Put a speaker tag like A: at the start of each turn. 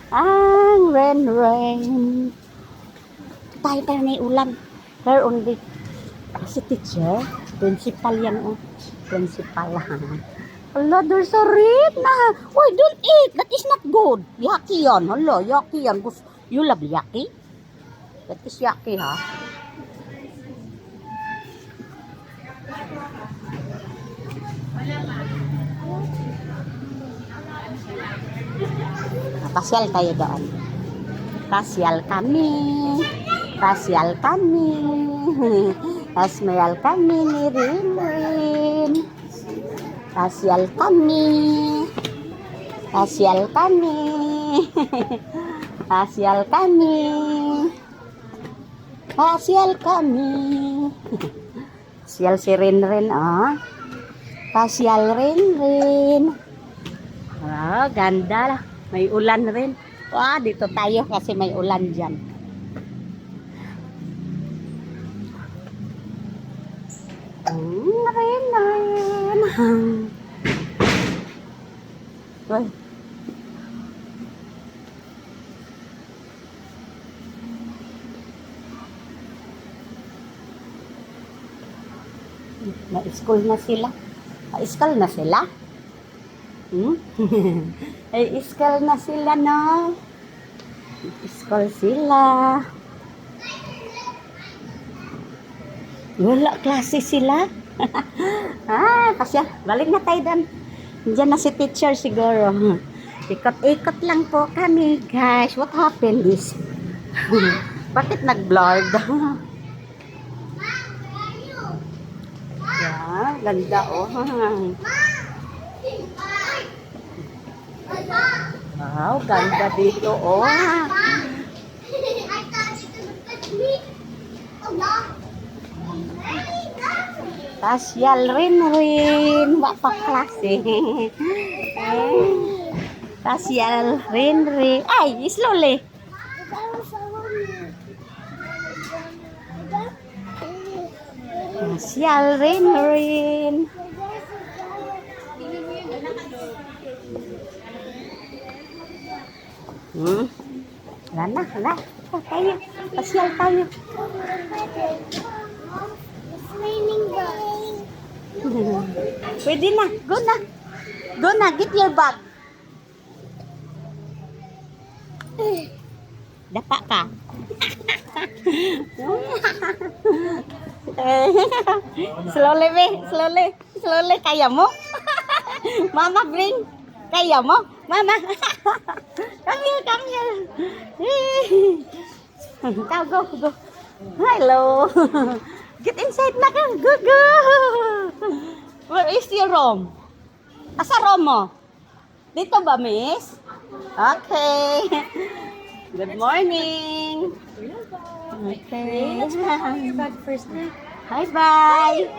A: Ang rain. Tayo na ulan. Here only. Si teacher, principal yan. Oh. Principal ha. Hala, there's a red na. Why, don't eat. That is not good. Yucky yan. Hala, yucky yan. You love yucky? That is yucky ha. Pasyal tayo doon. Pasyal kami. Pasyal kami. Pasyal kami ni Rinrin. Pasyal kami. Pasyal kami. Pasyal kami. Pasyal kami. Pasyal si Rinrin, oh. Pasyal Rinrin. Oh, ganda. May ulan rin. Wah, dito tayo kasi may ulan dyan. Rin. Uy. Na-school na sila. Na-school na sila. Ay, iskal na sila, no? Iskal sila. Wala klase sila. Pasya, balik na tayo doon. Diyan na si teacher siguro. Ikot-ikot lang po kami, guys. What happened this? Bakit nag-blurred? Yeah, ganda oh. Wow, ganda dito, oh. Pasyal rin. Wapa klase. Pasyal rin. Ay, slowly. Pasyal rin. Hala. Tayo. Pasyal tayo.
B: It's raining day.
A: Pwede na. Go na. Go na. Get your bag. Dapa ka. Slowly, be. Slowly. Kaya mo? Mama, bring. Kaya mo? Mama. Come here. Go. Hello. Get inside na ka. Go. Where is your room? Asa room mo? Dito ba, miss? Okay. Good morning. Okay.
B: Let's pack your bag first.
A: Bye-bye.